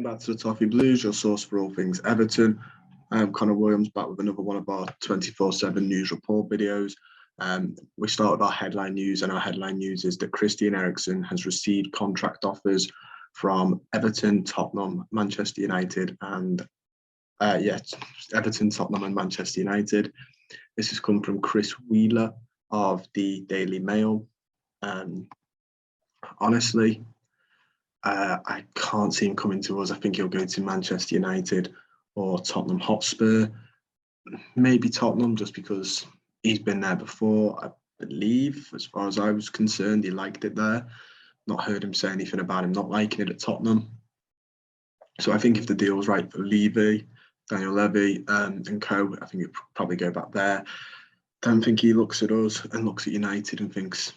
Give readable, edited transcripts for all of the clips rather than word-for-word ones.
back to the Toffee Blues, your source for all things Everton. I'm Connor Williams, back with another one of our 24/7 news report videos. We start with our headline news, and our headline news is that Christian Eriksen has received contract offers from Everton, Tottenham, Manchester United, and Everton, Tottenham, and Manchester United. This has come from Chris Wheeler of the Daily Mail. Honestly, I can't see him coming to us. I think he'll go to Manchester United or Tottenham Hotspur. Maybe Tottenham, just because he's been there before. I believe, as far as I was concerned, he liked it there. Not heard him say anything about him not liking it at Tottenham. So I think if the deal's right for Daniel Levy and co, I think he'd probably go back there. Don't think he looks at us and looks at United and thinks,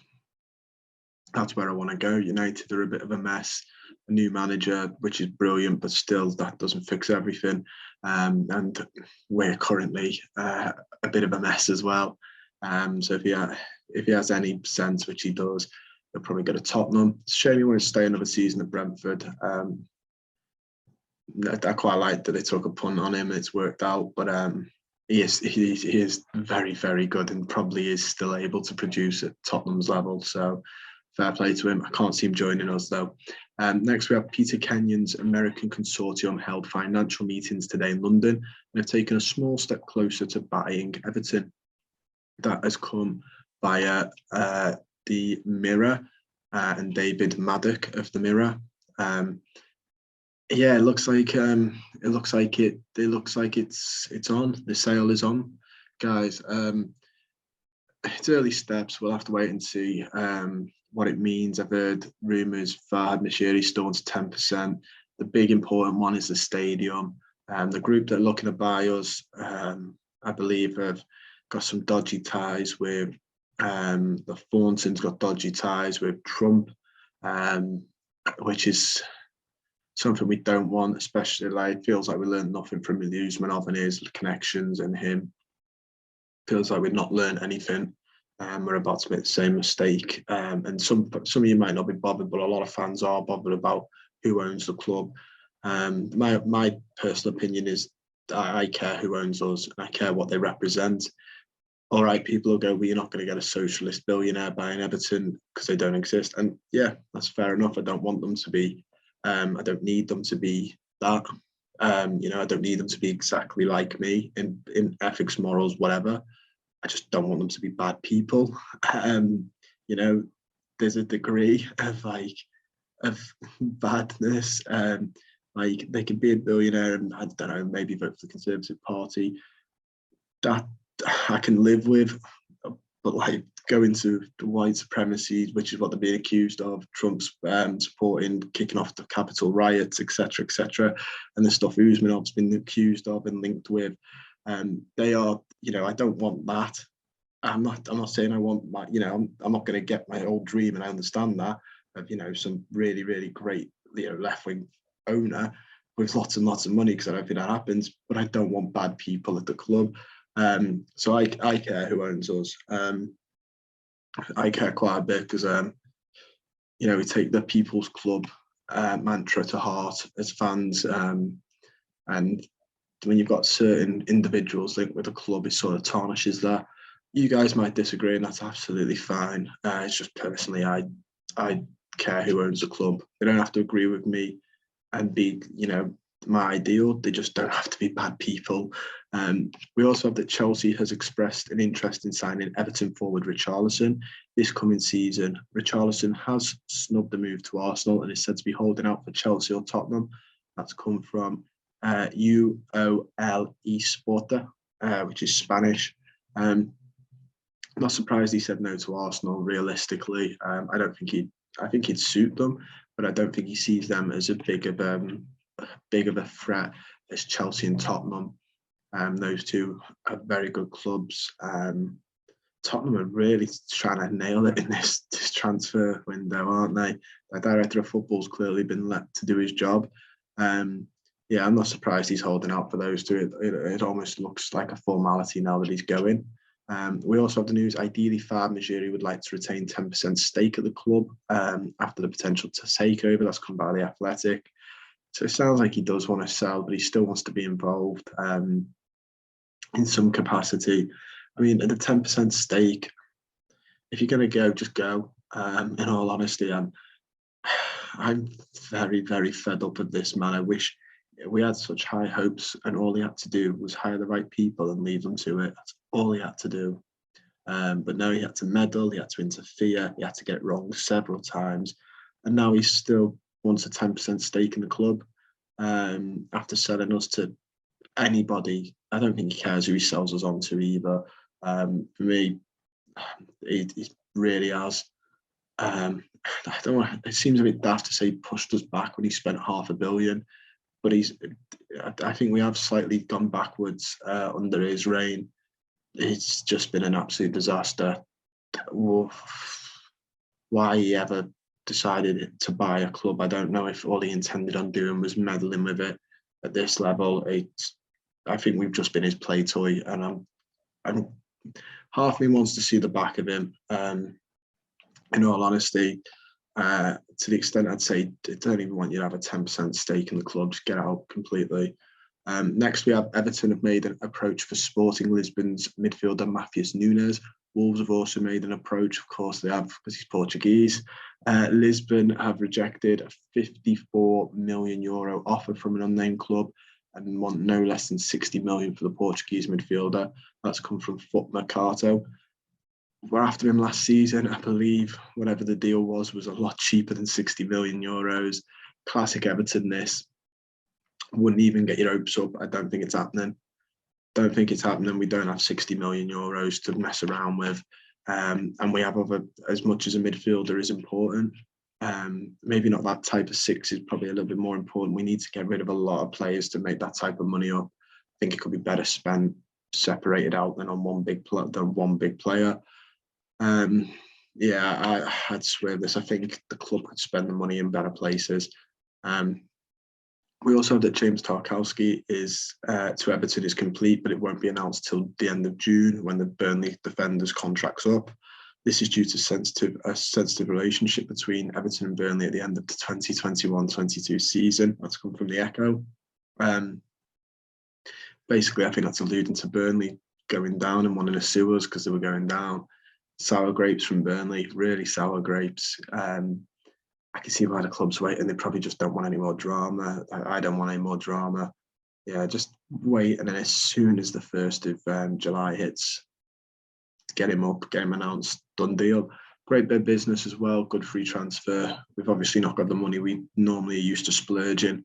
that's where I want to go. United are a bit of a mess. A new manager, which is brilliant, but still that doesn't fix everything. And we're currently a bit of a mess as well. So if he has any sense, which he does, he'll probably go to Tottenham. It's a shame he wants to stay another season at Brentford. I quite like that they took a punt on him and it's worked out, but he is very, very good and probably is still able to produce at Tottenham's level. So fair play to him. I can't see him joining us though. Next, we have Peter Kenyon's American Consortium held financial meetings today in London and have taken a small step closer to buying Everton. That has come via the Mirror and David Maddock of the Mirror. Yeah, it looks like it's on. The sale is on, guys. It's early steps. We'll have to wait and see what it means. I've heard rumours Farhad Moshiri still wants 10%. The big important one is the stadium. The group that are looking to buy us, I believe, have got some dodgy ties with the Thornton's got dodgy ties with Trump, which is something we don't want, especially it feels like we learned nothing from the Usmanov and his connections and him. Feels like we've not learned anything. We're about to make the same mistake. And some of you might not be bothered, but a lot of fans are bothered about who owns the club. My personal opinion is I care who owns us. I care what they represent. All right, people will go, well, you're not going to get a socialist billionaire buying Everton because they don't exist. And yeah, that's fair enough. I don't want them to be. I don't need them to be that. I don't need them to be exactly like me in ethics, morals, whatever. I just don't want them to be bad people. There's a degree of badness. They could be a billionaire and I don't know, maybe vote for the Conservative Party. That I can live with, but going to the white supremacy, which is what they're being accused of, Trump's supporting, kicking off the Capitol riots, etc., and the stuff Usmanov's been accused of and linked with. They are, I don't want that. I'm not saying I want my, I'm not going to get my old dream, and I understand that of, some really, really great, left-wing owner with lots and lots of money, because I don't think that happens. But I don't want bad people at the club. So I care who owns us. I care quite a bit because, we take the People's Club mantra to heart as fans, and when you've got certain individuals linked with a club, it sort of tarnishes that. You guys might disagree, and that's absolutely fine. It's just personally, I care who owns the club. They don't have to agree with me and be, my ideal. They just don't have to be bad people. We also have that Chelsea has expressed an interest in signing Everton forward Richarlison this coming season. Richarlison has snubbed the move to Arsenal and is said to be holding out for Chelsea or Tottenham. That's come from UOL Esporta, which is Spanish. Not surprised he said no to Arsenal. Realistically, I think he'd suit them, but I don't think he sees them as a big of a threat as Chelsea and Tottenham. Those two are very good clubs. Tottenham are really trying to nail it in this transfer window, aren't they? The director of football's clearly been let to do his job. Yeah, I'm not surprised he's holding out for those two. It almost looks like a formality now that he's going. We also have the news, ideally Farhad Moshiri would like to retain 10% stake at the club after the potential to take over. That's come by The Athletic. So it sounds like he does want to sell, but he still wants to be involved in some capacity. I mean, at a 10% stake, if you're going to go, just go. In all honesty, I'm very, very fed up of this man. I wish we had such high hopes, and all he had to do was hire the right people and leave them to it. That's all he had to do. But no, he had to meddle, he had to interfere, he had to get it wrong several times. And now he still wants a 10% stake in the club after selling us to anybody. I don't think he cares who he sells us on to either. For me, he really has. I don't know, it seems a bit daft to say he pushed us back when he spent £500 million, but I think we have slightly gone backwards under his reign. It's just been an absolute disaster. Why he ever decided to buy a club, I don't know. If all he intended on doing was meddling with it at this level, I think we've just been his play toy, and I'm half me wants to see the back of him. In all honesty, to the extent I'd say I don't even want you to have a 10% stake in the club. Just get out completely. Next, we have Everton have made an approach for Sporting Lisbon's midfielder Matheus Nunes. Wolves have also made an approach. Of course, they have, because he's Portuguese. Lisbon have rejected a €54 million offer from an unnamed club and want no less than 60 million for the Portuguese midfielder. That's come from Foot Mercato. We're after him last season. I believe whatever the deal was a lot cheaper than 60 million euros. Classic Everton, this. Wouldn't even get your hopes up. I don't think it's happening. Don't think it's happening. We don't have 60 million euros to mess around with. And we have as much as a midfielder is important. Maybe not that type of six is probably a little bit more important. We need to get rid of a lot of players to make that type of money up. I think it could be better spent separated out than on one big player. I'd swear this. I think the club could spend the money in better places. We also have that James Tarkowski to Everton is complete, but it won't be announced till the end of June when the Burnley defender's contract's up. This is due to a sensitive relationship between Everton and Burnley at the end of the 2021-22 season. That's come from the Echo. Basically, I think that's alluding to Burnley going down and wanting to sue us because they were going down. Sour grapes from Burnley, really sour grapes. I can see why the club's waiting. They probably just don't want any more drama. I don't want any more drama. Yeah, just wait. And then as soon as the 1st of July hits, get him up, get him announced, done deal. Great bit of business as well, good free transfer. We've obviously not got the money we normally are used to splurging.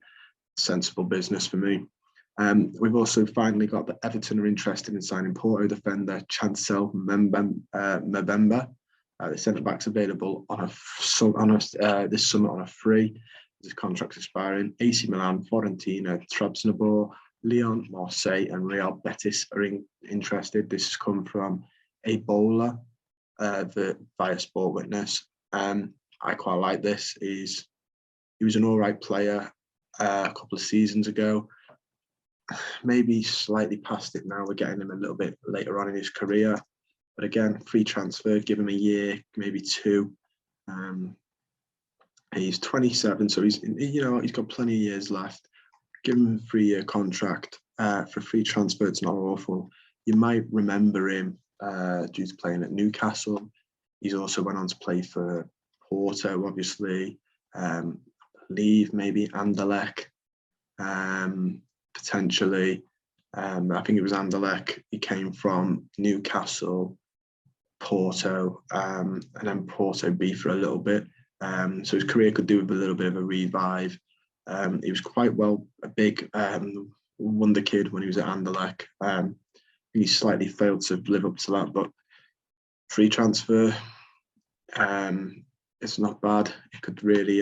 Sensible business for me. We've also finally got that Everton are interested in signing Porto defender Chancel Mbemba. The centre-back's available this summer on a free. His contract's expiring. AC Milan, Fiorentina, Trabzonspor, Lyon, Marseille and Real Betis are interested. This has come from Ebola via Sport Witness. I quite like this. He was an all right player a couple of seasons ago. Maybe slightly past it now. We're getting him a little bit later on in his career. But again, free transfer, give him a year, maybe two. He's 27, so he's got plenty of years left. Give him a 3-year contract for free transfer. It's not awful. You might remember him due to playing at Newcastle. He's also went on to play for Porto, obviously. I believe maybe Anderlecht, potentially. I think it was Anderlecht. He came from Newcastle, Porto, and then Porto B for a little bit. So his career could do with a little bit of a revive. He was quite a big wonder kid when he was at Anderlecht. He slightly failed to live up to that, but free transfer, it's not bad. It could really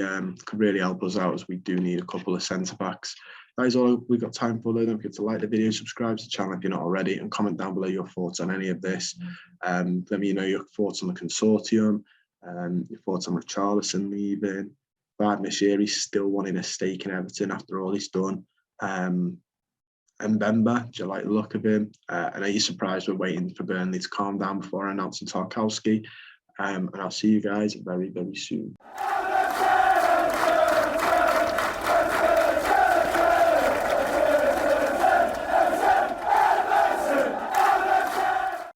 help us out, as we do need a couple of centre backs. That is all we've got time for, though. Don't forget to like the video, subscribe to the channel if you're not already, and comment down below your thoughts on any of this. Let me know your thoughts on the Consortium, your thoughts on Richarlison leaving. Bad he's still wanting a stake in Everton after all he's done. And Mbemba, do you like the look of him? And are you surprised we're waiting for Burnley to calm down before announcing Tarkowski? And I'll see you guys very, very soon.